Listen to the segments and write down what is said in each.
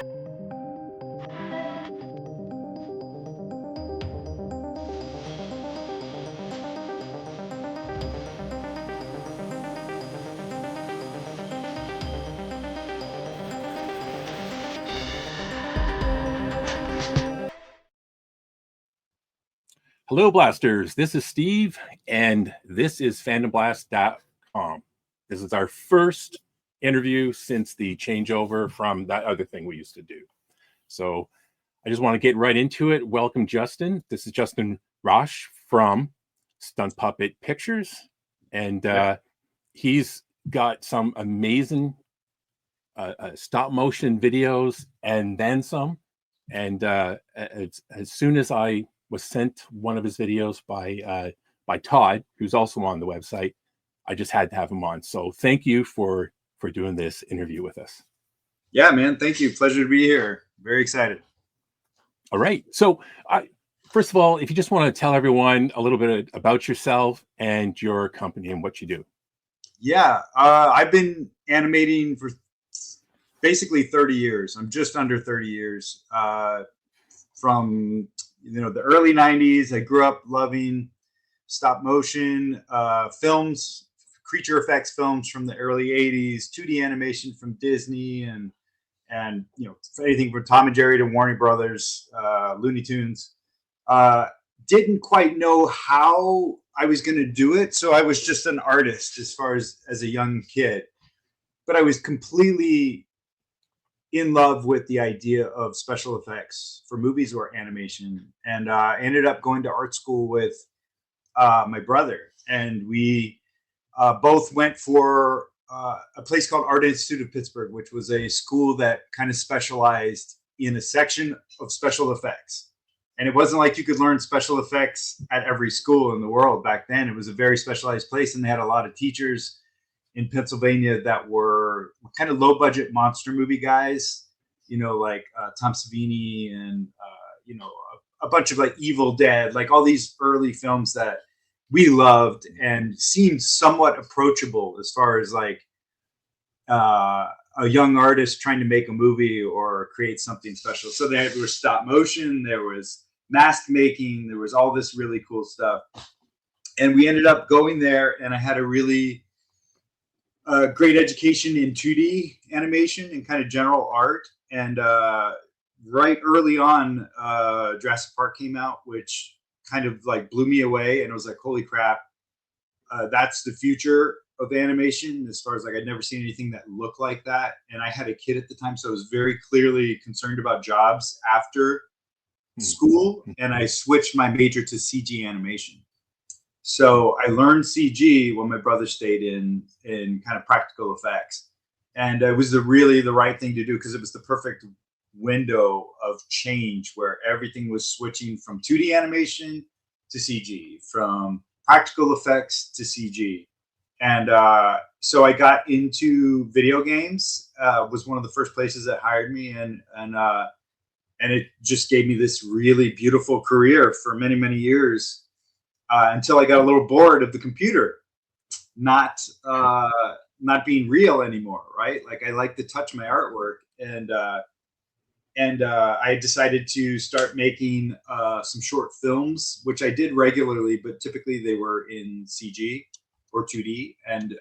Hello, Blasters. This is Steve, and this is fandomblast.com. This is our first interview since the changeover from that other thing we used to do. So I just want to get right into it. Welcome, Justin. This is Justin Rasch from Stunt Puppet Pictures, and he's got some amazing stop motion videos and then some. And as soon as I was sent one of his videos by Todd, who's also on the website, I just had to have him on. So thank you for doing this interview with us. Yeah, man. Thank you. Pleasure to be here. Very excited. All right. So first of all, if you just want to tell everyone a little bit about yourself and your company and what you do. Yeah, I've been animating for basically 30 years. I'm just under 30 years. From the early 90s, I grew up loving stop motion films, creature effects films from the early 80s, 2D animation from Disney, and anything from Tom and Jerry to Warner Brothers, Looney Tunes. Didn't quite know how I was going to do it, so I was just an artist as far as a young kid. But I was completely in love with the idea of special effects for movies or animation, and ended up going to art school with my brother, and we both went for a place called Art Institute of Pittsburgh, which was a school that kind of specialized in a section of special effects. And it wasn't like you could learn special effects at every school in the world back then. It was a very specialized place, and they had a lot of teachers in Pennsylvania that were kind of low budget monster movie guys, like Tom Savini and, a bunch of like Evil Dead, like all these early films that we loved and seemed somewhat approachable as far as like a young artist trying to make a movie or create something special. So there was stop motion, there was mask making, there was all this really cool stuff. And we ended up going there, and I had a really great education in 2D animation and kind of general art. And right early on, Jurassic Park came out, which kind of like blew me away. And it was like, holy crap, that's the future of animation. As far as like, I'd never seen anything that looked like that. And I had a kid at the time, so I was very clearly concerned about jobs after school. And I switched my major to CG animation. So I learned CG when my brother stayed in kind of practical effects. And it was really the right thing to do, because it was the perfect window of change where everything was switching from 2D animation to CG, from practical effects to CG. And so I got into video games, was one of the first places that hired me. And it just gave me this really beautiful career for many, many years. Until I got a little bored of the computer not being real anymore, right? Like I like to touch my artwork, and I decided to start making some short films, which I did regularly, but typically they were in CG or 2D, and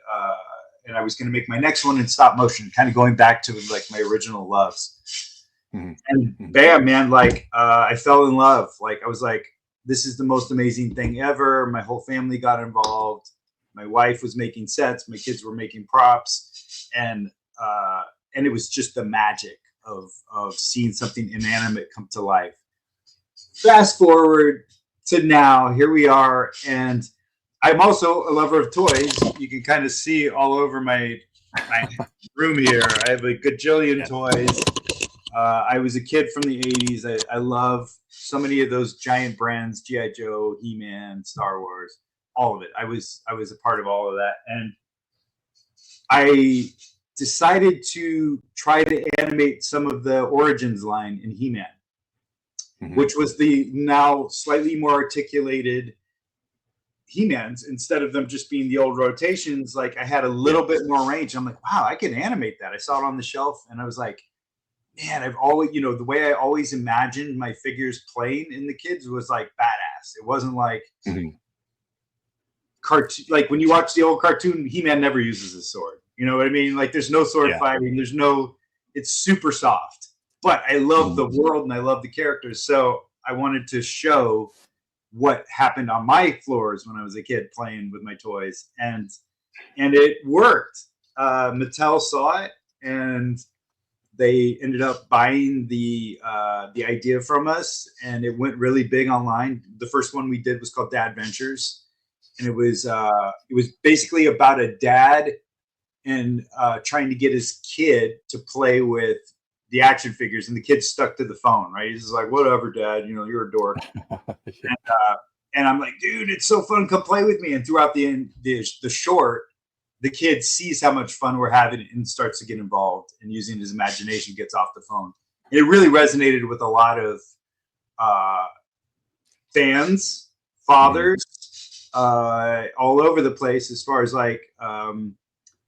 I was going to make my next one in stop motion, kind of going back to like my original loves. And bam, man, like I fell in love. Like I was like, this is the most amazing thing ever. My whole family got involved. My wife was making sets. My kids were making props, and it was just the magic of seeing something inanimate come to life. Fast forward to now, here we are, and I'm also a lover of toys. You can kind of see all over my room here. I have a gajillion toys. I was a kid from the 80s. I love so many of those giant brands, G.I. Joe, He-Man, Star Wars, all of it. I was a part of all of that. And I decided to try to animate some of the Origins line in He-Man, which was the now slightly more articulated He-Mans. Instead of them just being the old rotations, like I had a little bit more range. I'm like, wow, I can animate that. I saw it on the shelf, and I was like, man, I've always, the way I always imagined my figures playing in the kids was like badass. It wasn't like cartoon, like when you watch the old cartoon, He-Man never uses a sword. You know what I mean? Like there's no sword fighting. There's no, it's super soft. But I love the world and I love the characters. So I wanted to show what happened on my floors when I was a kid playing with my toys. And it worked. Mattel saw it and they ended up buying the idea from us, and it went really big online. The first one we did was called Dad Ventures, and it was basically about a dad and trying to get his kid to play with the action figures, and the kid's stuck to the phone, right? He's just like, whatever, Dad, you're a dork. And I'm like, dude, it's so fun. Come play with me. And throughout the short, the kid sees how much fun we're having and starts to get involved and using his imagination, gets off the phone. And it really resonated with a lot of fans, fathers, all over the place, as far as like kind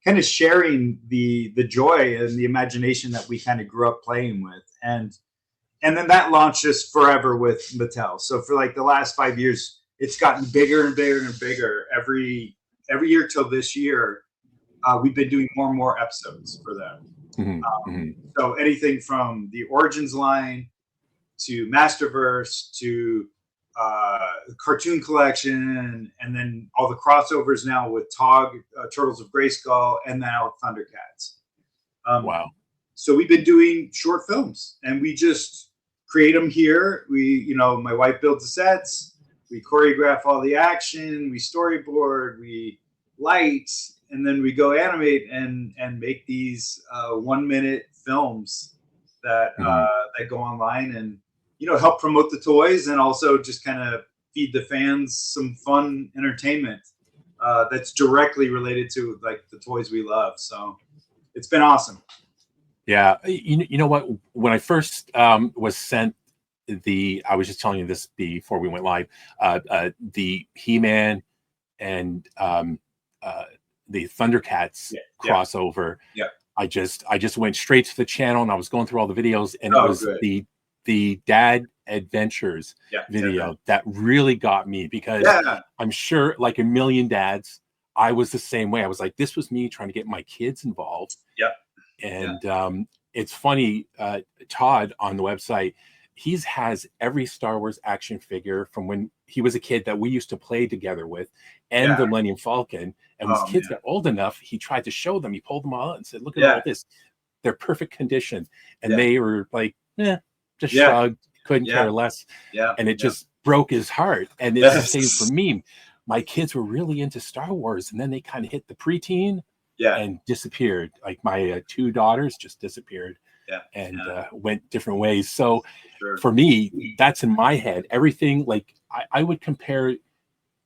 of sharing the joy and the imagination that we kind of grew up playing with. And then that launched us forever with Mattel. So for like the last 5 years, it's gotten bigger and bigger and bigger every year till this year. We've been doing more and more episodes for them. So anything from the Origins line to Masterverse to cartoon collection, and then all the crossovers now with Tog, Turtles of Grayskull, and now Thundercats. Wow. So we've been doing short films, and we just create them here. We, my wife builds the sets, we choreograph all the action, we storyboard, we light, and then we go animate and make these 1 minute films that that go online and help promote the toys, and also just kind of feed the fans some fun entertainment that's directly related to like the toys we love. So it's been awesome. Yeah, you know what? When I first was sent I was just telling you this before we went live, the He-Man and the Thundercats crossover. Yeah. I just went straight to the channel and I was going through all the videos, and it was the Dad Adventures video that really got me, because I'm sure like a million dads, I was the same way. I was like, this was me trying to get my kids involved. And it's funny, Todd on the website, has every Star Wars action figure from when he was a kid that we used to play together with, and the Millennium Falcon. And when his kids got old enough, he tried to show them. He pulled them all out and said, look at all this. They're perfect condition. And they were like, just shrugged, couldn't care less. And it just broke his heart. And it's the same for me. My kids were really into Star Wars, and then they kind of hit the preteen and disappeared. Like my 2 daughters just disappeared and went different ways. So for me, that's in my head. Everything, like I would compare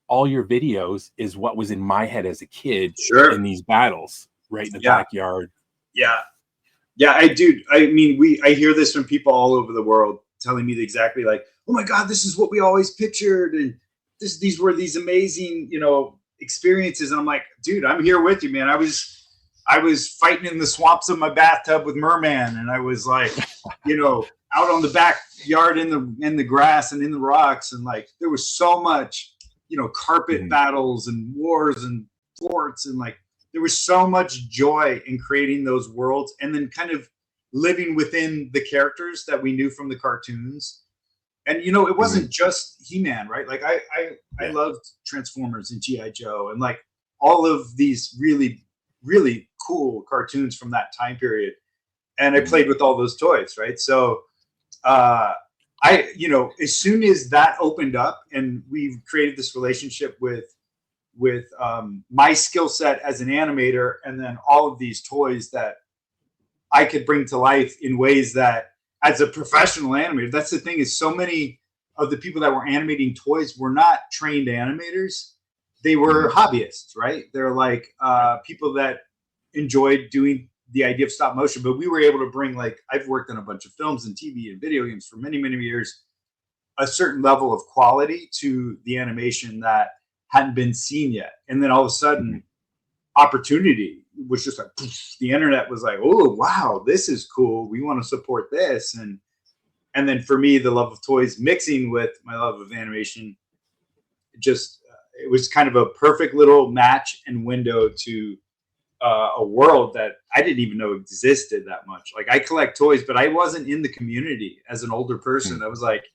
all your videos is what was in my head as a kid in these battles right in the backyard. I do. I mean, I hear this from people all over the world telling me exactly like, oh my God, this is what we always pictured. And these were these amazing, experiences. And I'm like, dude, I'm here with you, man. I was fighting in the swamps of my bathtub with Merman. And I was like, out on the backyard in the grass and in the rocks. And like, there was so much, carpet battles and wars and forts, and like, there was so much joy in creating those worlds and then kind of living within the characters that we knew from the cartoons. And, it wasn't just He-Man, right? Like I loved Transformers and G.I. Joe and like all of these really, really cool cartoons from that time period. And I played with all those toys, right? So as soon as that opened up and we've created this relationship with my skill set as an animator, and then all of these toys that I could bring to life in ways that, as a professional animator, that's the thing, is so many of the people that were animating toys were not trained animators. They were hobbyists, right? They're like people that enjoyed doing the idea of stop motion. But we were able to bring, like, I've worked on a bunch of films and TV and video games for many, many years, a certain level of quality to the animation that hadn't been seen yet. And then all of a sudden, opportunity, was just like the internet was like, oh wow, this is cool. We want to support this, and then for me, the love of toys mixing with my love of animation, just it was kind of a perfect little match and window to a world that I didn't even know existed that much. Like I collect toys, but I wasn't in the community as an older person. I was like,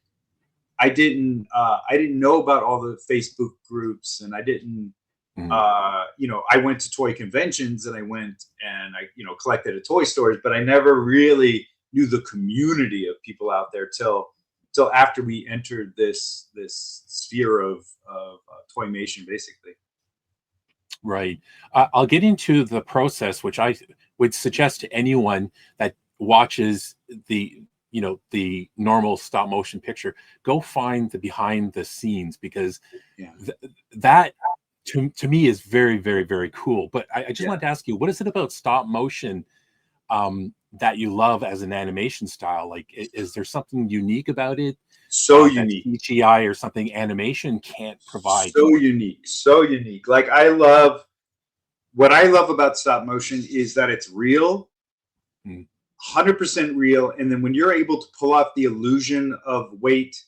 I didn't know about all the Facebook groups, and I didn't, you know, I went to toy conventions and I went and I, you know, collected at toy stores, but I never really knew the community of people out there till after we entered this sphere of toymation, basically. Right. I'll get into the process, which I would suggest to anyone that watches the, you know, the normal stop motion picture, go find the behind the scenes, because that to me is very, very, very cool. But I just wanted to ask you, what is it about stop motion that you love as an animation style? Like, is there something unique about it? So unique. CGI or something animation can't provide. So unique. Like what I love about stop motion is that it's real, 100% real. And then when you're able to pull off the illusion of weight,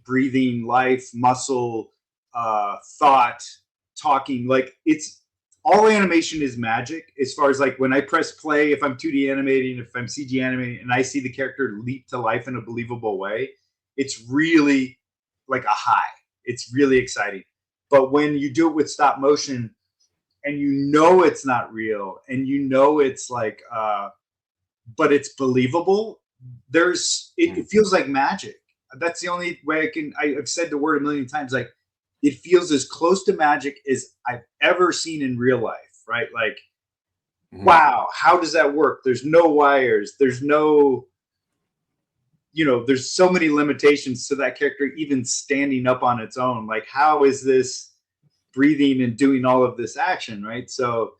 breathing, life, muscle, thought, talking, like it's all animation is magic. As far as like when I press play, if I'm 2D animating, if I'm CG animating, and I see the character leap to life in a believable way, it's really like a high. It's really exciting. But when you do it with stop motion and you know it's not real and you know it's like but it's believable, it feels like magic. That's the only way I've said the word a million times, like it feels as close to magic as I've ever seen in real life, right? Like wow, how does that work? There's no wires, there's no, you know, there's so many limitations to that character even standing up on its own. Like, how is this breathing and doing all of this action, right? So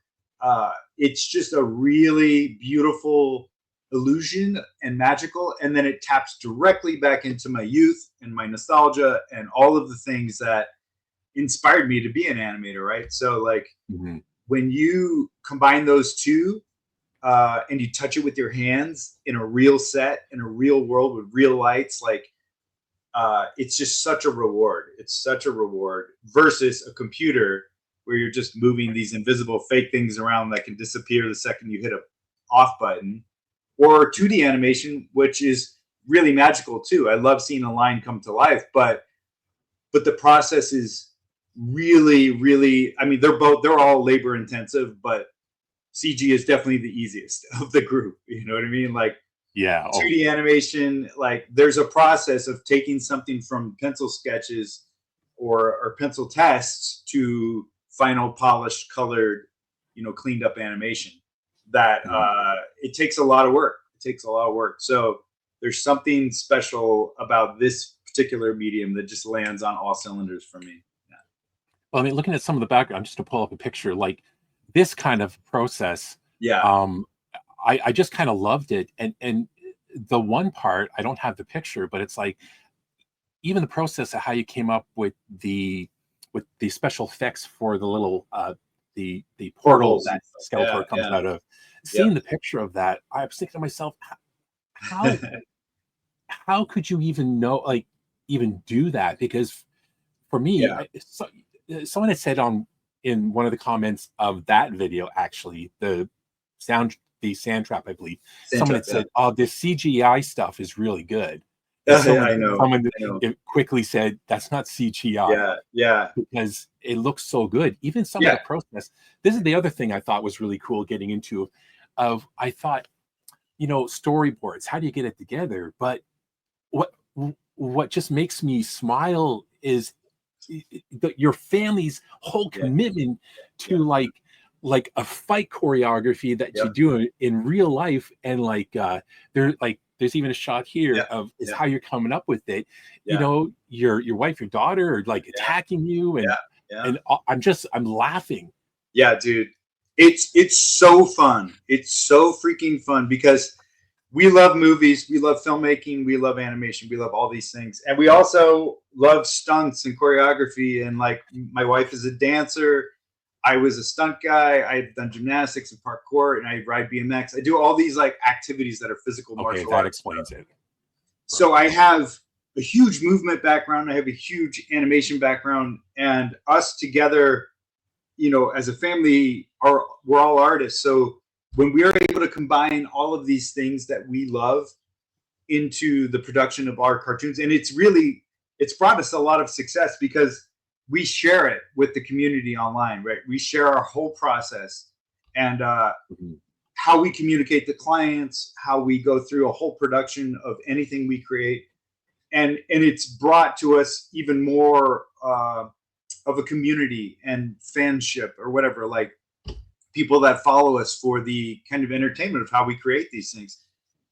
it's just a really beautiful illusion and magical. And then it taps directly back into my youth and my nostalgia and all of the things that inspired me to be an animator, right? So like when you combine those two, and you touch it with your hands in a real set, in a real world with real lights, like it's just such a reward. It's such a reward versus a computer where you're just moving these invisible fake things around that can disappear the second you hit a off button, or 2D animation, which is really magical too. I love seeing a line come to life, but the process is really, really, I mean, they're all labor intensive, but CG is definitely the easiest of the group. You know what I mean? Like 2D animation, like there's a process of taking something from pencil sketches or pencil tests to final polished, colored, you know, cleaned up animation that it takes a lot of work. So there's something special about this particular medium that just lands on all cylinders for me. Yeah. Well, I mean, looking at some of the background, just to pull up a picture, like this kind of process, I just kind of loved it. And the one part, I don't have the picture, but it's like even the process of how you came up with the special effects for the little the portal that Skeletor comes out of. Seeing the picture of that, I was thinking to myself, how could you even know, like even do that? Because for me, someone had said in one of the comments of that video, actually, the sand trap, I believe, someone had said, "Oh, this CGI stuff is really good." Someone quickly said, "That's not CGI." Because it looks so good. Even some of the process. This is the other thing I thought was really cool getting into. I thought, you know, storyboards. How do you get it together? But what just makes me smile is your family's whole commitment to like a fight choreography that you do in real life, and there's even a shot here of how you're coming up with it. You know, your wife, your daughter are like attacking you, and I'm laughing. Yeah, dude, it's so fun. It's so freaking fun because we love movies, we love filmmaking, we love animation, we love all these things. And we also love stunts and choreography. And like my wife is a dancer. I was a stunt guy. I've done gymnastics and parkour, and I ride BMX. I do all these like activities that are physical martial arts. That explains it. So I have a huge movement background. I have a huge animation background, and us together, you know, as a family, we're all artists. So when we are able to combine all of these things that we love into the production of our cartoons, and it's brought us a lot of success because we share it with the community online, right? We share our whole process and how we communicate to clients, how we go through a whole production of anything we create. And it's brought to us even more of a community and fanship or whatever, like people that follow us for the kind of entertainment of how we create these things.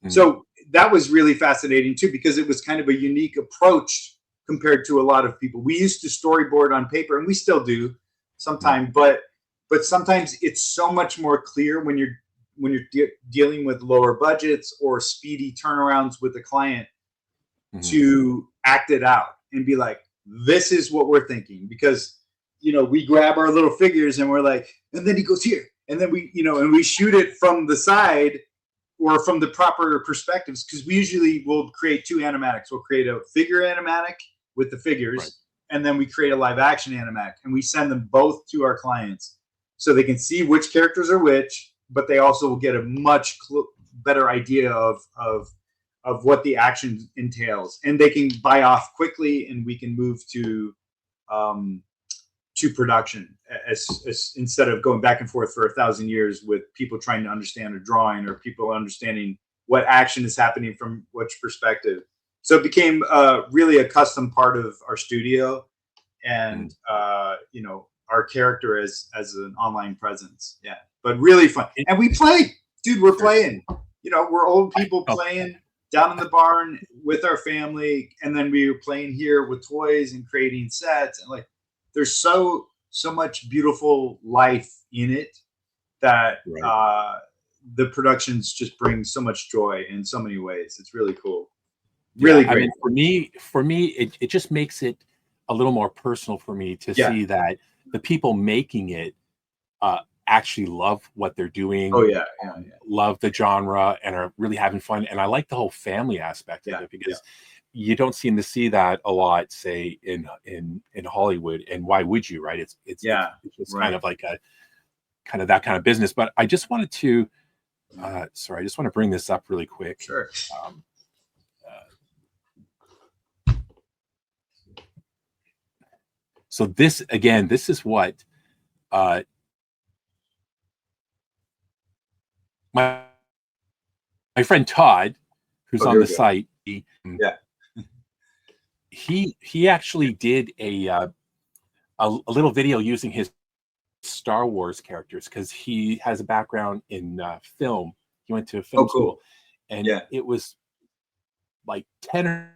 So that was really fascinating too, because it was kind of a unique approach compared to a lot of people. We used to storyboard on paper, and we still do sometimes, but sometimes it's so much more clear when you're dealing with lower budgets or speedy turnarounds with the client to act it out and be like, this is what we're thinking. Because, you know, we grab our little figures and we're like, and then he goes here, and then we, you know, and we shoot it from the side or from the proper perspectives, because we usually will create two animatics. We'll create a figure animatic with the figures, and then we create a live action animatic, and we send them both to our clients so they can see which characters are which, but they also will get a much better idea of what the action entails, and they can buy off quickly, and we can move to production as instead of going back and forth for 1,000 years with people trying to understand a drawing or people understanding what action is happening from which perspective. So it became really a custom part of our studio, and you know, our character as an online presence. Yeah, but really fun. And we play, dude. We're playing. You know, we're old people playing down in the barn with our family, and then we were playing here with toys and creating sets, and like, there's so much beautiful life in it that the productions just bring so much joy in so many ways. It's really cool. Really great. I mean, for me, it just makes it a little more personal for me to see that the people making it actually love what they're doing. Love the genre and are really having fun. And I like the whole family aspect of it, because you don't seem to see that a lot, say in Hollywood. And why would you, right? It's kind of like that kind of business. But I just wanted to, I just want to bring this up really quick. Sure. So this is what my friend Todd, who's on the site, he actually did a little video using his Star Wars characters, because he has a background in film. He went to film school, and it was like 10 or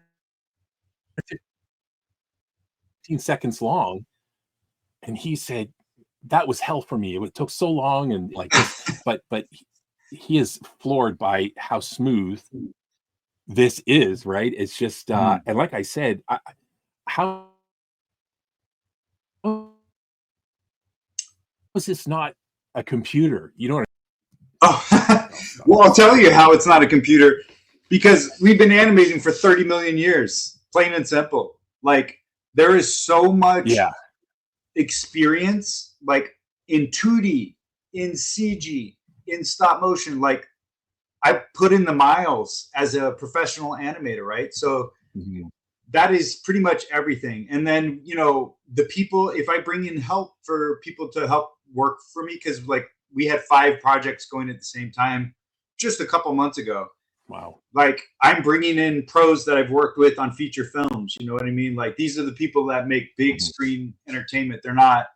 15 seconds long, and he said that was hell for me. It took so long, and like this, but he is floored by how smooth this is, right? It's just and like I said, how is this not a computer? You know what well, I'll tell you how it's not a computer, because we've been animating for 30 million years, plain and simple. Like, there is so much experience, like in 2D, in CG, in stop motion. Like, I put in the miles as a professional animator, right? So that is pretty much everything. And then, you know, the people, if I bring in help for people to help work for me, because like we had 5 projects going at the same time just a couple months ago. Wow. Like, I'm bringing in pros that I've worked with on feature films. You know what I mean? Like, these are the people that make big screen entertainment. They're not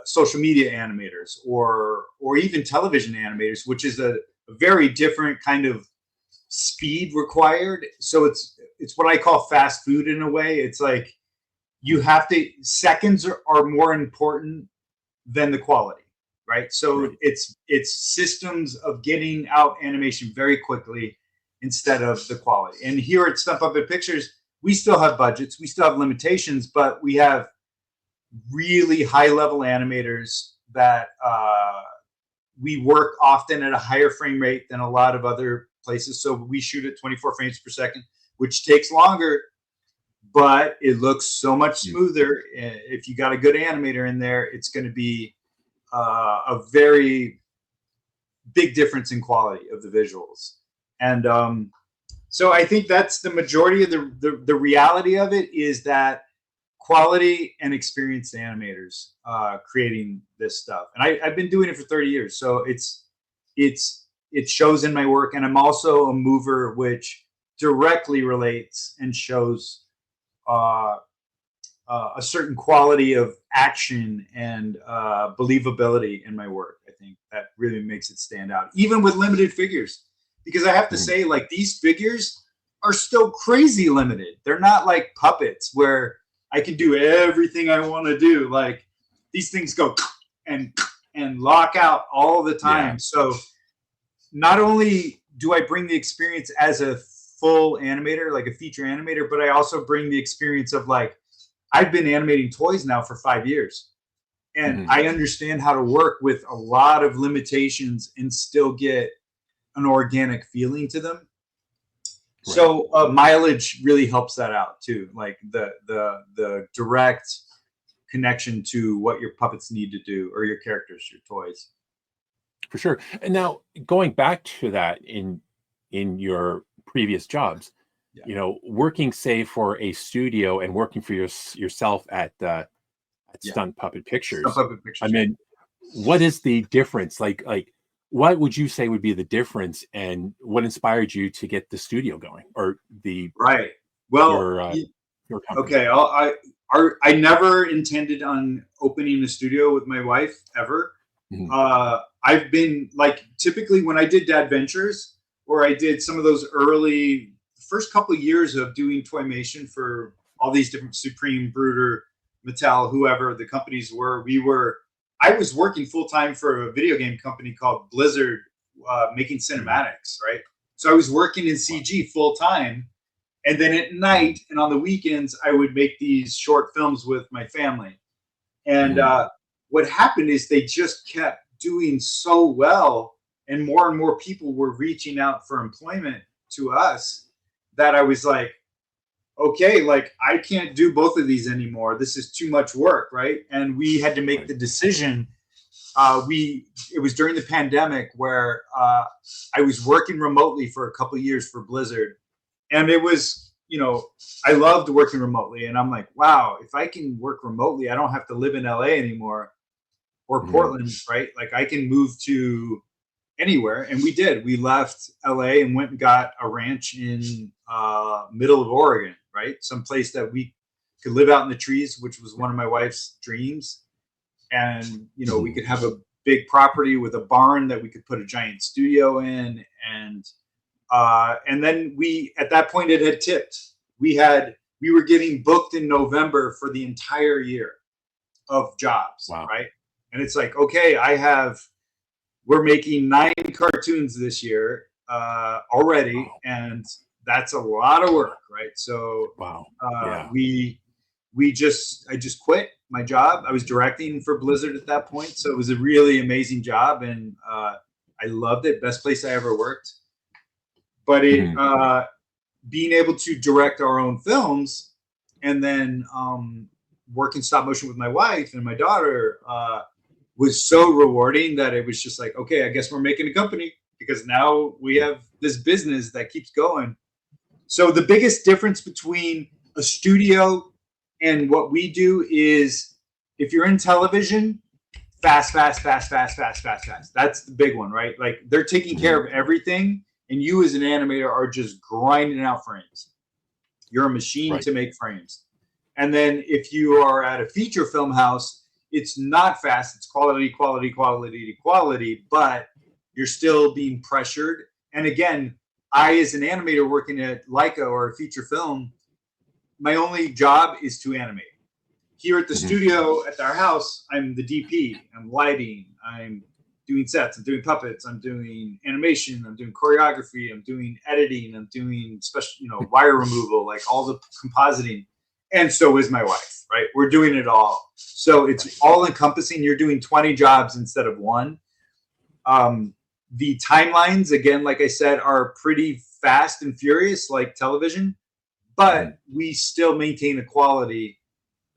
social media animators or even television animators, which is a very different kind of speed required. So it's what I call fast food in a way. It's like, you have to, seconds are more important than the quality, right? So it's systems of getting out animation very quickly instead of the quality. And here at Stunt Puppet Pictures, we still have budgets, we still have limitations, but we have really high level animators that we work often at a higher frame rate than a lot of other places. So we shoot at 24 frames per second, which takes longer, but it looks so much smoother. If you got a good animator in there, it's going to be a very big difference in quality of the visuals. And so I think that's the majority of the reality of it, is that quality and experienced animators creating this stuff. And I've been doing it for 30 years. So it shows in my work. And I'm also a mover, which directly relates and shows a certain quality of action and believability in my work. I think that really makes it stand out, even with limited figures. Because I have to say, like, these figures are still crazy limited. They're not like puppets where I can do everything I want to do. Like, these things go and lock out all the time. Yeah. So not only do I bring the experience as a full animator, like a feature animator, but I also bring the experience of, like, I've been animating toys now for 5 years, and I understand how to work with a lot of limitations and still get an organic feeling to them. Right. So mileage really helps that out too. Like the direct connection to what your puppets need to do, or your characters, your toys. For sure. And now going back to that in your previous jobs, you know, working, say, for a studio and working for yourself at Stunt Puppet Pictures. Stunt Puppet Pictures. I mean, what is the difference? Like, what would you say would be the difference, and what inspired you to get the studio going, or the right? Well, your company? Okay, I never intended on opening a studio with my wife ever. I've been, like, typically when I did Dad Ventures, or I did some of those early first couple of years of doing Toymation for all these different Supreme, Brooder, Mattel, whoever the companies were, I was working full time for a video game company called Blizzard, making cinematics, right? So I was working in CG full time, and then at night and on the weekends, I would make these short films with my family. And what happened is they just kept doing so well, and more people were reaching out for employment to us, that I was like, okay, like, I can't do both of these anymore. This is too much work, right? And we had to make the decision. It was during the pandemic where I was working remotely for a couple of years for Blizzard. And it was, you know, I loved working remotely. And I'm like, wow, if I can work remotely, I don't have to live in LA anymore, or Portland, right? Like, I can move to anywhere. And we did. We left LA and went and got a ranch in middle of Oregon, right? Some place that we could live out in the trees, which was one of my wife's dreams. And, you know, we could have a big property with a barn that we could put a giant studio in. And then at that point, it had tipped. We were getting booked in November for the entire year of jobs, right? And it's like, okay, we're making 9 cartoons this year already, and that's a lot of work, right? So I just quit my job. I was directing for Blizzard at that point, so it was a really amazing job, and I loved it. Best place I ever worked. But being able to direct our own films, and then work in stop motion with my wife and my daughter, was so rewarding that it was just like, okay, I guess we're making a company, because now we have this business that keeps going. So the biggest difference between a studio and what we do is, if you're in television, fast. That's the big one, right? Like, they're taking care of everything, and you as an animator are just grinding out frames. You're a machine to make frames. And then if you are at a feature film house, it's not fast. It's quality, but you're still being pressured. And again, I, as an animator working at Leica or a feature film, my only job is to animate. Here at the studio, at our house, I'm the DP. I'm lighting. I'm doing sets. I'm doing puppets. I'm doing animation. I'm doing choreography. I'm doing editing. I'm doing special, wire removal, like all the compositing. and so is my wife, right? We're doing it all. So it's all encompassing. You're doing 20 jobs instead of one. The timelines, again, like I said, are pretty fast and furious like television, but we still maintain a quality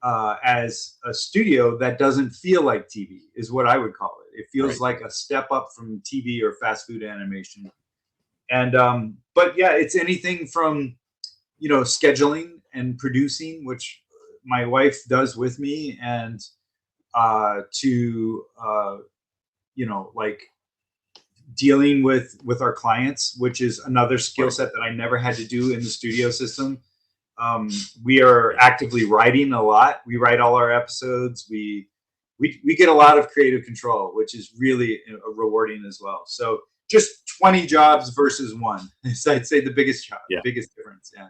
as a studio that doesn't feel like TV is what I would call it. It feels like a step up from TV or fast food animation. And but yeah, it's anything from, you know, scheduling and producing, which my wife does with me, and to you know, like dealing with our clients, which is another skill set that I never had to do in the studio system. We are actively writing a lot. We write all our episodes. We get a lot of creative control, which is really rewarding as well. So just 20 jobs versus one. So I'd say the biggest job, biggest difference. Yeah.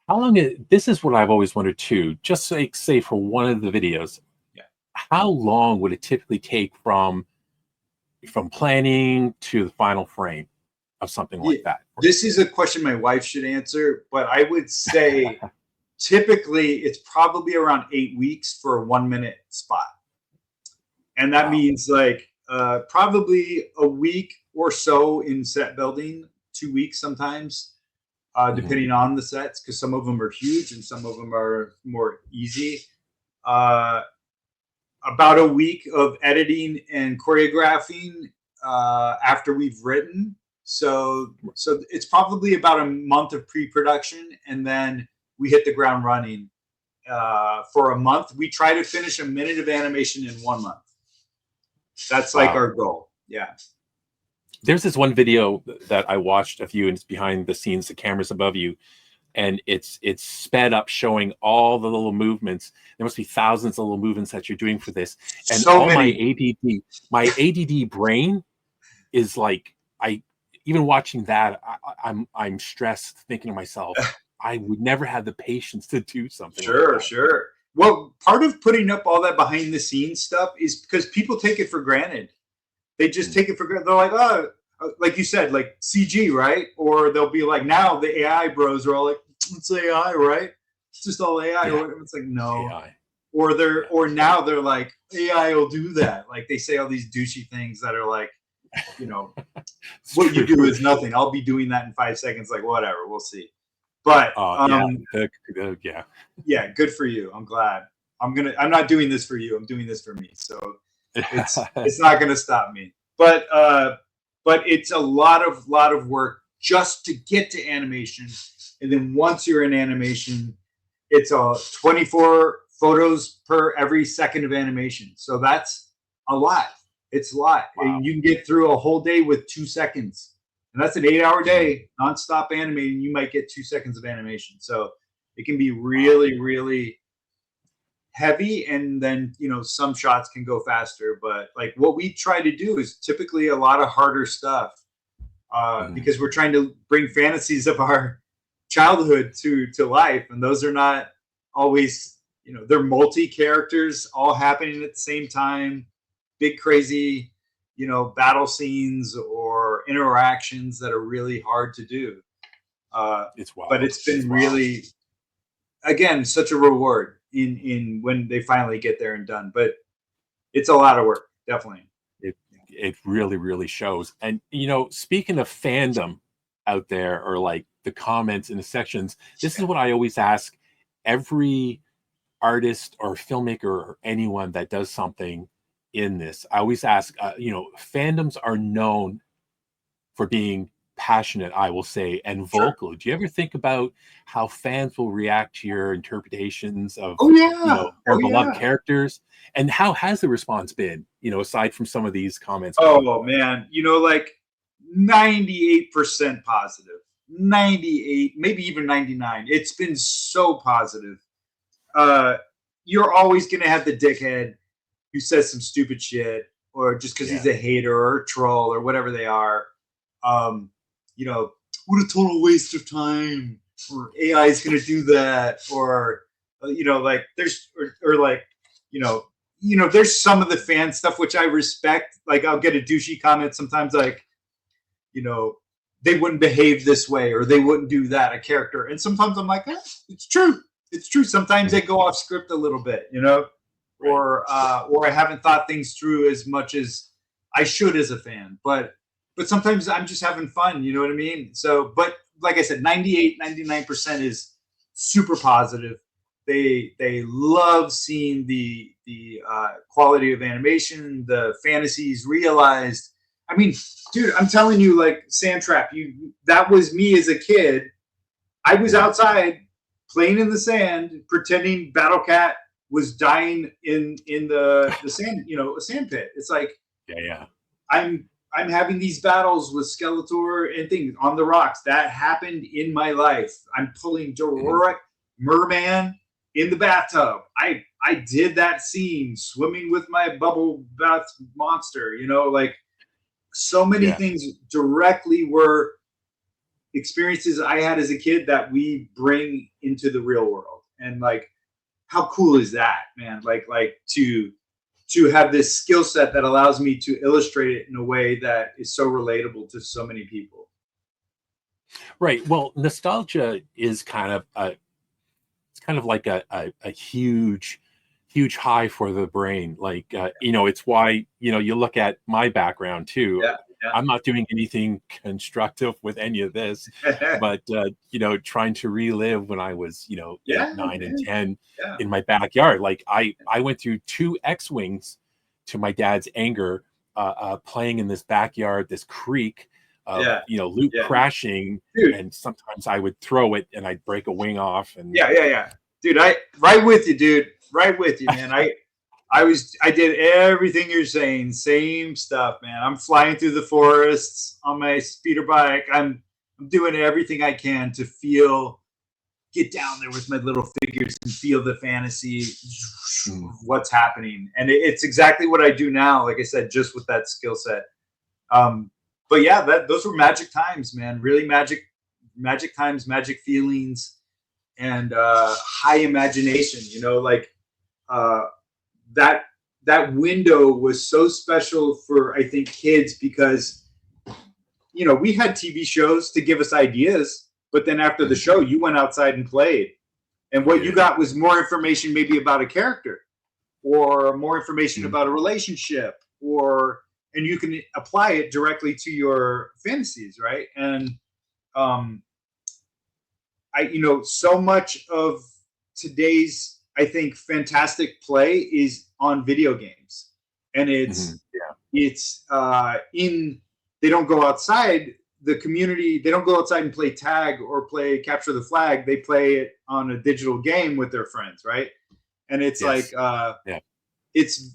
How long this is what I've always wondered too. Just like say for one of the videos, how long would it typically take from planning to the final frame of something like that? This is a question my wife should answer, but I would say typically it's probably around 8 weeks for a 1 minute spot. And that means like probably a week or so in set building, 2 weeks sometimes, depending on the sets, because some of them are huge and some of them are more easy. About a week of editing and choreographing after we've written. So it's probably about a month of pre-production, and then we hit the ground running for a month. We try to finish a minute of animation in 1 month. That's like our goal. Yeah. There's this one video that I watched of you, and it's behind the scenes, the camera's above you, and it's sped up, showing all the little movements. There must be thousands of little movements that you're doing for this. And so all many. my ADD brain is like, even watching that, I'm stressed, thinking to myself, I would never have the patience to do something like that. Sure. Well, part of putting up all that behind the scenes stuff is because people take it for granted. They just take it for granted. They're like, oh, like you said, like CG, right? Or they'll be like, now the AI bros are all like, it's AI, right? It's just all AI. Yeah. It's like, no. AI. Or now they're like, AI will do that. Like they say all these douchey things that are like, you know, what you do is nothing. I'll be doing that in 5 seconds. Like, whatever, we'll see. But yeah, good for you. I'm glad. I'm not doing this for you. I'm doing this for me. So it's not gonna stop me. But it's a lot of work just to get to animation. And then once you're in animation, it's 24 photos per every second of animation. So that's a lot. It's a lot. Wow. And you can get through a whole day with 2 seconds. And that's an 8-hour day, nonstop animating. You might get 2 seconds of animation. So it can be really, really heavy. And then, you know, some shots can go faster. But like what we try to do is typically a lot of harder stuff because we're trying to bring fantasies of our childhood to life. And those are not always, you know, they're multi-characters all happening at the same time. Big, crazy, you know, battle scenes or interactions that are really hard to do. It's wild. But it's been really, again, such a reward in when they finally get there and done. But it's a lot of work, definitely. It really, really shows. And, you know, speaking of fandom out there, or like the comments in the sections, this is what I always ask every artist or filmmaker or anyone that does something in this. I always ask, you know, fandoms are known for being passionate, I will say, and vocal. Do you ever think about how fans will react to your interpretations of you know, their beloved characters? And how has the response been, you know, aside from some of these comments? Oh man, you know, like 98% positive, 98, maybe even 99. It's been so positive. You're always gonna have the dickhead who says some stupid shit, or just because he's a hater or a troll or whatever they are. You know, what a total waste of time, or AI is going to do that, or you know, like there's or like you know, there's some of the fan stuff which I respect. Like I'll get a douchey comment sometimes, like, you know, they wouldn't behave this way or they wouldn't do that, a character, and sometimes I'm like, it's true. it's true. Sometimes they go off script a little bit, you know, Right. or I haven't thought things through as much as I should as a fan. But sometimes I'm just having fun, you know what I mean? So, but like I said, 99% is super positive. They love seeing the quality of animation, the fantasies realized. I mean, dude, I'm telling you, like Sandtrap, that was me as a kid. I was outside playing in the sand, pretending Battle Cat was dying in the sand, you know, a sand pit. It's like, Yeah. I'm having these battles with Skeletor and things on the rocks. That happened in my life. I'm pulling direct merman in the bathtub. I did that scene swimming with my bubble bath monster, you know, like so many things directly were experiences I had as a kid that we bring into the real world. And like, how cool is that, man? Like to have this skill set that allows me to illustrate it in a way that is so relatable to so many people. Right. Well, nostalgia is kind of it's kind of like a huge high for the brain. Like, you know, it's why, you know, you look at my background too. Yeah. I'm not doing anything constructive with any of this, but, you know, trying to relive when I was, you know, 8, 9, and 10 in my backyard. Like I went through 2 X-Wings to my dad's anger, playing in this backyard, this creek, you know, loot crashing. Dude. And sometimes I would throw it and I'd break a wing off. And dude, right with you, dude. Right with you, man. I did everything you're saying, same stuff, man. I'm flying through the forests on my speeder bike. I'm doing everything I can to get down there with my little figures and feel the fantasy of what's happening. And it's exactly what I do now. Like I said, just with that skill set. But yeah, those were magic times, man. Really magic times, magic feelings, and high imagination. You know, like that window was so special for, I think, kids because, you know, we had TV shows to give us ideas, but then after the show, you went outside and played, and what you got was more information, maybe about a character, or more information about a relationship, and you can apply it directly to your fantasies, right? And you know, so much of today's, I think, fantastic play is on video games, and it's they don't go outside the community. They don't go outside and play tag or play capture the flag. They play it on a digital game with their friends, right? And it's it's.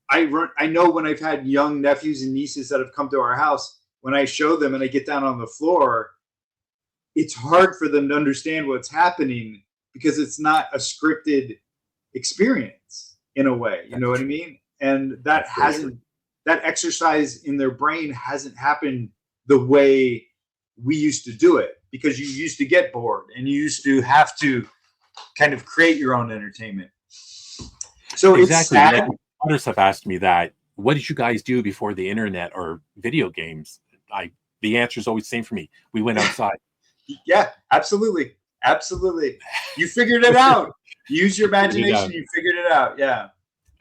I know when I've had young nephews and nieces that have come to our house, when I show them and I get down on the floor, it's hard for them to understand what's happening because it's not a scripted experience in a way, you know what I mean? And that that exercise in their brain hasn't happened the way we used to do it, because you used to get bored and you used to have to kind of create your own entertainment. So it's sad. Others have asked me that, what did you guys do before the internet or video games? The answer is always the same for me. We went outside. Yeah, absolutely. You figured it out. Use your imagination. You figured it out. Yeah.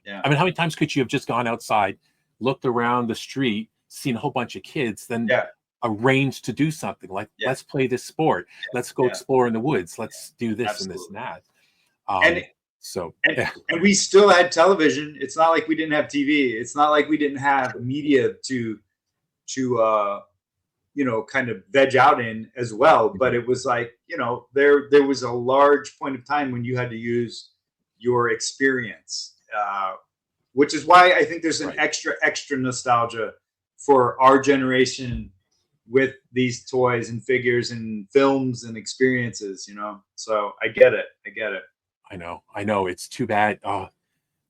I mean, how many times could you have just gone outside, looked around the street, seen a whole bunch of kids, then arranged to do something like, let's play this sport. Let's go explore in the woods. Let's do this and this and that. And we still had television. It's not like we didn't have TV. It's not like we didn't have media to you know, kind of veg out in as well. But it was like, you know, there was a large point of time when you had to use your experience, which is why I think there's an extra nostalgia for our generation with these toys and figures and films and experiences, you know. So I get it. I know. It's too bad.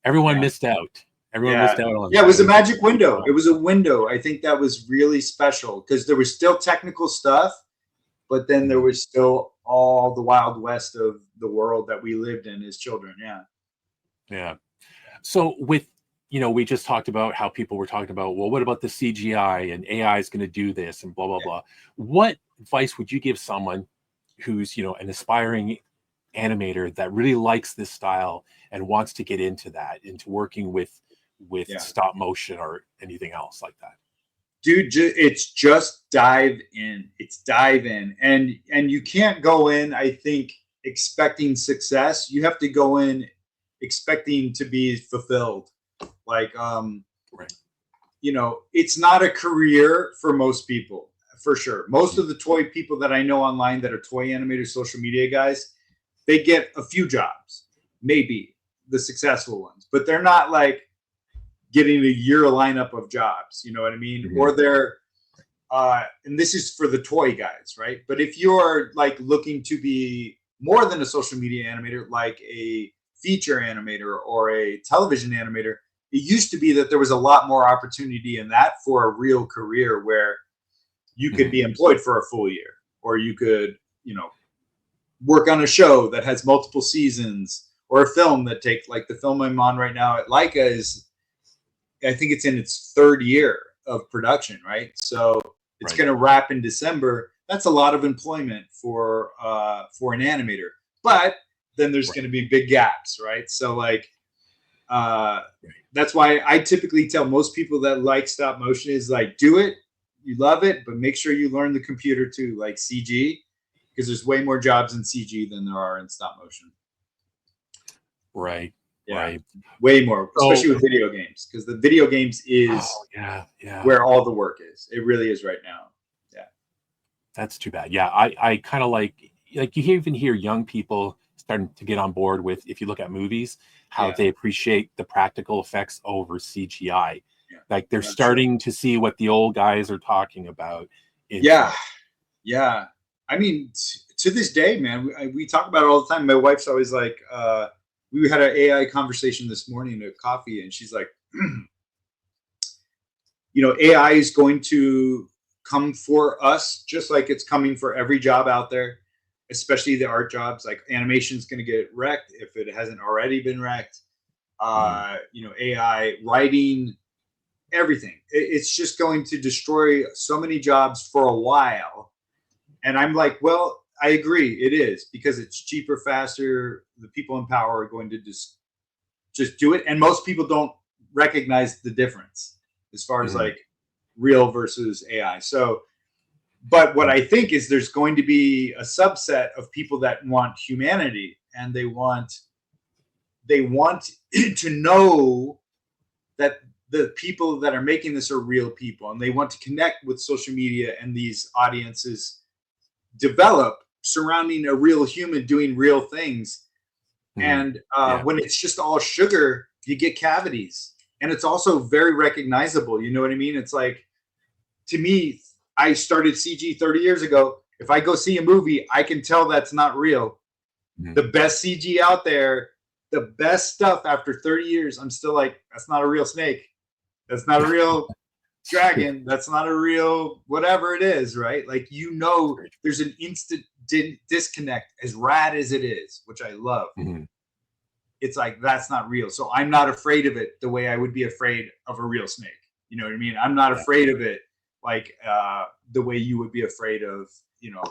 Everyone missed out. Everyone missed out on it was a magic window. It was a window. I think that was really special because there was still technical stuff, but then there was still all the wild west of the world that we lived in as children. Yeah. So with, you know, we just talked about how people were talking about, well, what about the CGI and AI is going to do this and blah, blah, blah. What advice would you give someone who's, you know, an aspiring animator that really likes this style and wants to get into working with stop motion or anything else like that? Dude, it's just dive in. It's dive in, and you can't go in, I think, expecting success. You have to go in expecting to be fulfilled. Like, Right. you know, it's not a career for most people, for sure. Most of the toy people that I know online that are toy animators, social media guys, they get a few jobs, maybe the successful ones, but they're not like getting a year lineup of jobs. You know what I mean? Mm-hmm. Or they're, and this is for the toy guys, right? But if you're like looking to be more than a social media animator, like a feature animator or a television animator, it used to be that there was a lot more opportunity in that for a real career where you could be employed for a full year, or you could, you know, work on a show that has multiple seasons, or a film that takes, like the film I'm on right now at Leica is, I think it's in its third year of production, right? So it's going to wrap in December. That's a lot of employment for an animator, but then there's going to be big gaps, right? So like, that's why I typically tell most people that like stop motion is like, do it, you love it, but make sure you learn the computer too, like CG, because there's way more jobs in CG than there are in stop motion. Right. Yeah. Right. Way more, especially with video games, because the video games is where all the work is. It really is right now. Yeah. That's too bad. Yeah. I kind of like you even hear young people starting to get on board with, if you look at movies, how they appreciate the practical effects over CGI. Yeah. Like they're starting to see what the old guys are talking about. Yeah. I mean, to this day, man, we talk about it all the time. My wife's always like, we had an AI conversation this morning at coffee, and she's like, you know, AI is going to come for us just like it's coming for every job out there, especially the art jobs. Like animation is going to get wrecked if it hasn't already been wrecked. You know, AI, writing, everything. It's just going to destroy so many jobs for a while. And I'm like, well, I agree, it is, because it's cheaper, faster. The people in power are going to just do it, and most people don't recognize the difference as far as like real versus AI. So, but what I think is there's going to be a subset of people that want humanity, and they want to know that the people that are making this are real people, and they want to connect with social media and these audiences develop surrounding a real human doing real things. And when it's just all sugar, you get cavities, and it's also very recognizable. You know what I mean? It's like, to me, I started CG 30 years ago. If I go see a movie, I can tell that's not real. The best CG out there, the best stuff, after 30 years, I'm still like, that's not a real snake. That's not a real dragon. That's not a real whatever it is, right? Like, you know, there's an instant disconnect, as rad as it is, which I love. It's like, that's not real. So I'm not afraid of it the way I would be afraid of a real snake. You know what I mean? I'm not afraid of it like the way you would be afraid of, you know,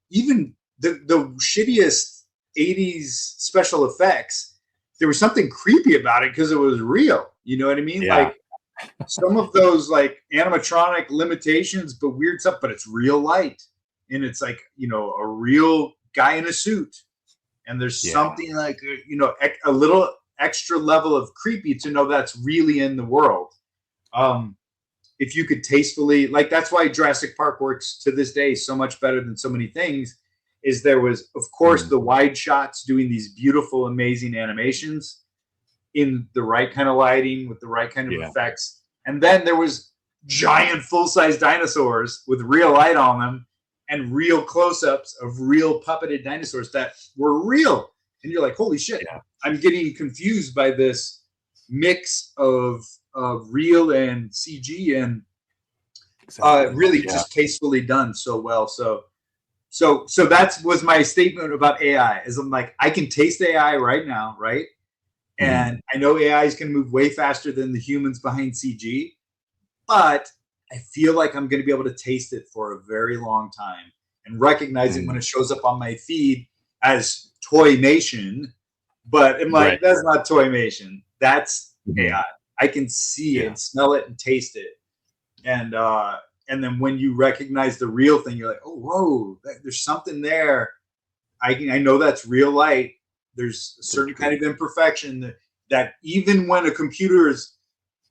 even the shittiest 80s special effects. There was something creepy about it because it was real. You know what I mean? Like some of those like animatronic limitations, but weird stuff, but it's real light. And it's like, you know, a real guy in a suit. And there's something like, you know, a little extra level of creepy to know that's really in the world. If you could tastefully, like, that's why Jurassic Park works to this day so much better than so many things, is there was, of course, the wide shots doing these beautiful, amazing animations in the right kind of lighting with the right kind of effects. And then there was giant full-size dinosaurs with real light on them and real close-ups of real puppeted dinosaurs that were real. And you're like, holy shit, I'm getting confused by this mix of real and CG, and really just tastefully done so well. So that was my statement about AI, is I'm like, I can taste AI right now, right? And I know AI is going to move way faster than the humans behind CG, but I feel like I'm going to be able to taste it for a very long time and recognize it when it shows up on my feed as Toymation, but I'm like, that's not Toymation. That's AI. I can see it, and smell it, and taste it. And then when you recognize the real thing, you're like, oh, whoa, there's something there. I know that's real light. There's a certain kind of imperfection that even when a computer is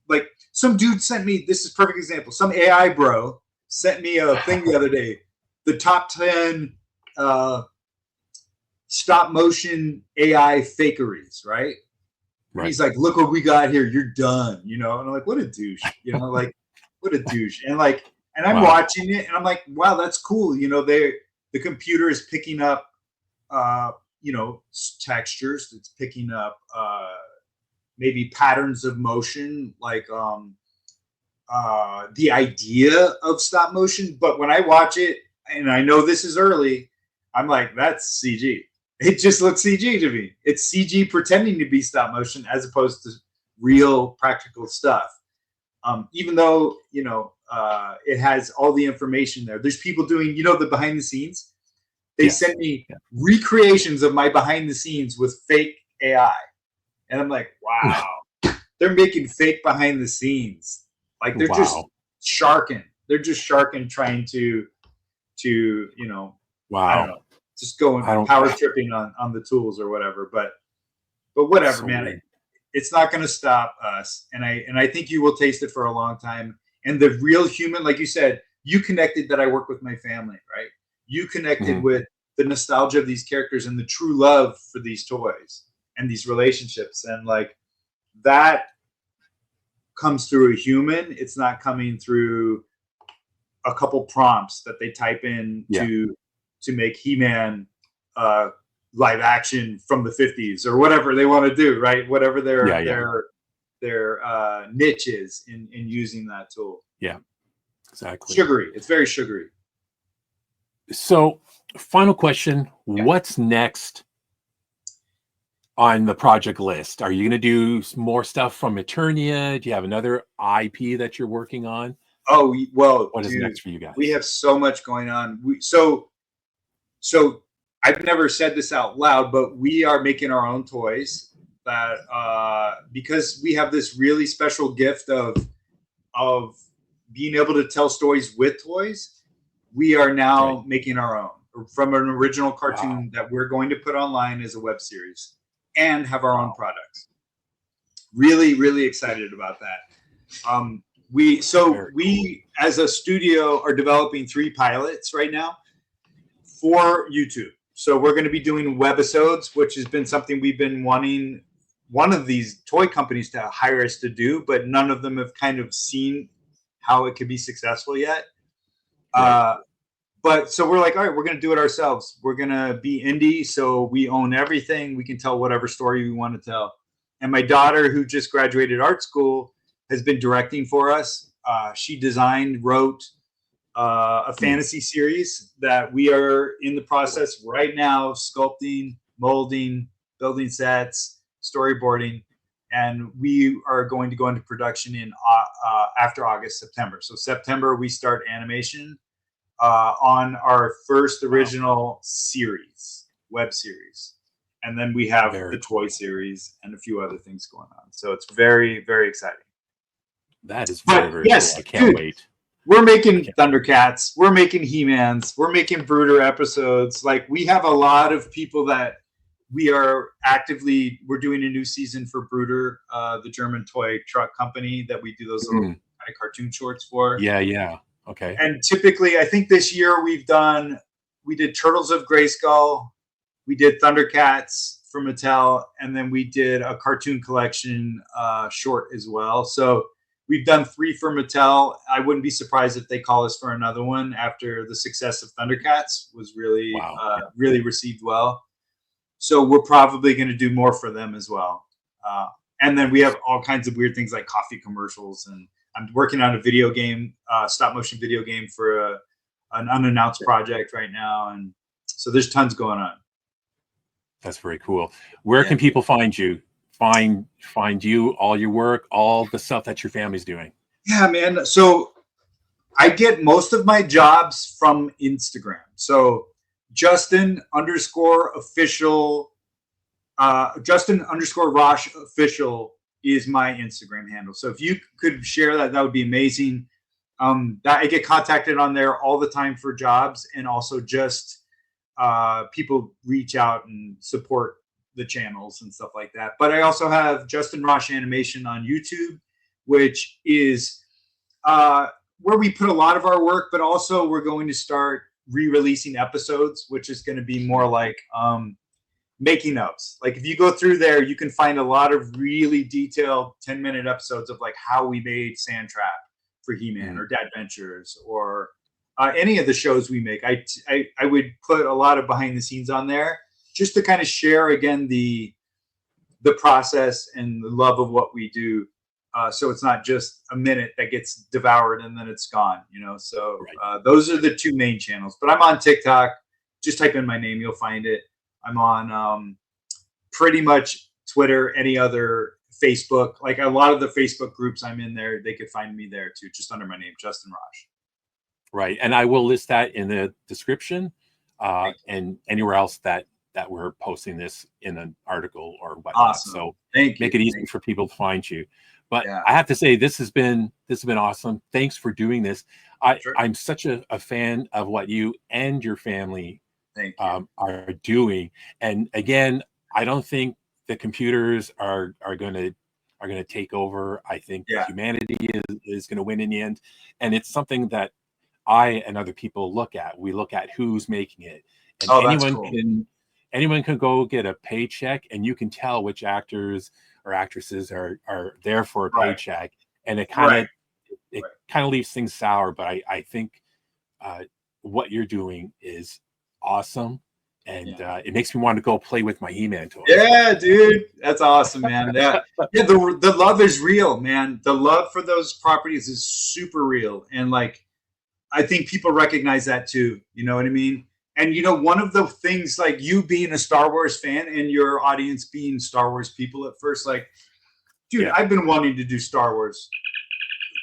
like, some dude sent me, this is a perfect example. Some AI bro sent me a thing the other day, the top 10 stop motion AI fakeries, right? And he's like, look what we got here. You're done, you know? And I'm like, what a douche, you know, like, what a douche. And like, and I'm watching it and I'm like, wow, that's cool. You know, the computer is picking up, you know, textures. It's picking up maybe patterns of motion, like the idea of stop motion. But when I watch it, and I know this is early, I'm like, that's CG. It just looks CG to me. It's CG pretending to be stop motion as opposed to real practical stuff. Even though, you know, it has all the information there. There's people doing, you know, the behind the scenes. They sent me recreations of my behind the scenes with fake AI. And I'm like, wow, they're making fake behind the scenes. Like they're just sharking. They're just sharking, trying to, you know, I don't know, just going power tripping on the tools or whatever. But whatever, man. Weird. It's not going to stop us. And I think you will taste it for a long time. And the real human, like you said, you connected that I work with my family, right? You connected with the nostalgia of these characters and the true love for these toys and these relationships. And like that comes through a human. It's not coming through a couple prompts that they type in to make He-Man live action from the 50s or whatever they want to do, right? Whatever their niche is in using that tool. Yeah, exactly. Sugary. It's very sugary. So, final question. What's next on the project list? Are you going to do more stuff from Eternia? Do you have another IP that you're working on? Oh, well, what is next for you guys? We have so much going on. So I've never said this out loud, but we are making our own toys that because we have this really special gift of being able to tell stories with toys. We are now making our own from an original cartoon that we're going to put online as a web series and have our own products. Really, really excited about that. We as a studio are developing 3 pilots right now for YouTube. So we're going to be doing webisodes, which has been something we've been wanting one of these toy companies to hire us to do, but none of them have kind of seen how it could be successful yet. But so we're like, all right, we're going to do it ourselves. We're going to be indie. So we own everything. We can tell whatever story we want to tell. And my daughter, who just graduated art school, has been directing for us. She designed, wrote a fantasy series that we are in the process right now, sculpting, molding, building sets, storyboarding. And we are going to go into production in after August, September. So September, we start animation on our first original series, web series. And then we have the toy series and a few other things going on. So it's very, very exciting. That is very, very cool. I can't wait. We're making Thundercats. We're making He-Mans. We're making Brooder episodes. Like, we have a lot of people that we are actively, we're doing a new season for Brooder, the German toy truck company that we do those little kind of cartoon shorts for. Yeah. Okay. And typically, I think this year we did Turtles of Grayskull, we did Thundercats for Mattel, and then we did a cartoon collection short as well. So we've done 3 for Mattel. I wouldn't be surprised if they call us for another one after the success of Thundercats was really, really received well. So we're probably going to do more for them as well. And then we have all kinds of weird things like coffee commercials, and I'm working on a video game, stop motion video game for an unannounced project right now. And so there's tons going on. That's very cool. Where can people find you? Find you, all your work, all the stuff that your family's doing? Yeah, man. So I get most of my jobs from Instagram. So Justin underscore official, Justin underscore Rasch official is my Instagram handle. So if you could share that, that would be amazing. That I get contacted on there all the time for jobs, and also just people reach out and support the channels and stuff like that. But I also have Justin Rasch Animation on YouTube, which is where we put a lot of our work, but also we're going to start re-releasing episodes, which is going to be more like making ofs. Like if you go through there, you can find a lot of really detailed 10-minute episodes of like how we made Sand Trap for He-Man or Dad Ventures or any of the shows we make. I would put a lot of behind the scenes on there just to kind of share again the process and the love of what we do. So it's not just a minute that gets devoured and then it's gone, you know? So those are the two main channels, but I'm on TikTok. Just type in my name, you'll find it. I'm on pretty much Twitter, any other Facebook, like a lot of the Facebook groups I'm in there, they could find me there too, just under my name, Justin Rasch. Right. And I will list that in the description and anywhere else that we're posting this in an article or whatnot. Awesome. So make it easy for people to find you. But I have to say, this has been awesome. Thanks for doing this. I'm such a fan of what you and your family are doing. And again, I don't think the computers are going to take over. I think humanity is going to win in the end. And it's something that I and other people look at. We look at who's making it. And anyone can go get a paycheck, and you can tell which actors or actresses are there for a paycheck, and it kind of leaves things sour. But I think what you're doing is awesome, and it makes me want to go play with my He-Man toys. Yeah, dude, that's awesome, man. Yeah, the love is real, man. The love for those properties is super real, and like I think people recognize that too. You know what I mean? And, you know, one of the things, like you being a Star Wars fan and your audience being Star Wars people at first, like, dude, I've been wanting to do Star Wars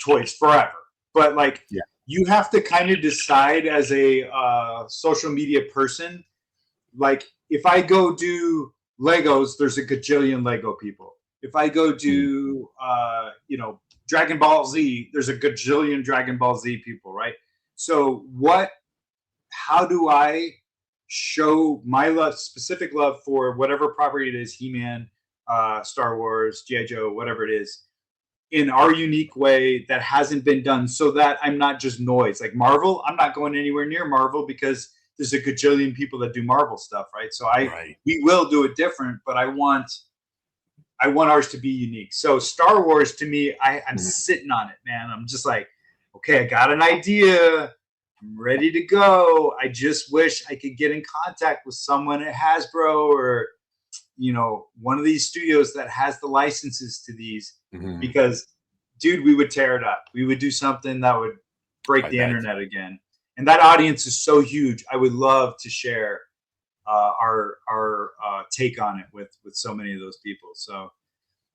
toys forever. But, like, you have to kind of decide as a social media person, like, if I go do Legos, there's a gajillion Lego people. If I go do, you know, Dragon Ball Z, there's a gajillion Dragon Ball Z people, right? So how do I show my specific love for whatever property it is, He-Man, Star Wars, G.I. Joe, whatever it is, in our unique way that hasn't been done, so that I'm not just noise. Like Marvel, I'm not going anywhere near Marvel because there's a gajillion people that do Marvel stuff, right? So we will do it different, but I want ours to be unique. So Star Wars, to me, I'm sitting on it, man. I'm just like, okay, I got an idea. I'm ready to go. I just wish I could get in contact with someone at Hasbro or, you know, one of these studios that has the licenses to these, because, dude, we would tear it up. We would do something that would break the internet again. And that audience is so huge. I would love to share our take on it with so many of those people. So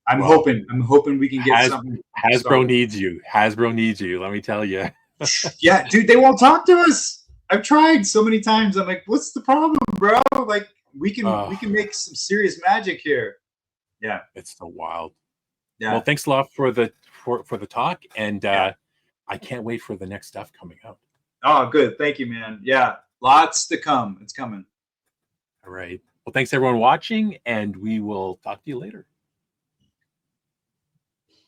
I'm hoping we can get something. Hasbro needs you. Hasbro needs you. Let me tell you. Yeah, dude, they won't talk to us. I've tried so many times. I'm like, what's the problem, bro? Like, we can make some serious magic here. Yeah, it's so wild. Yeah. Well, thanks a lot for the talk, and I can't wait for the next stuff coming out. Oh, good. Thank you, man. Yeah, lots to come. It's coming. All right. Well, thanks everyone watching, and we will talk to you later.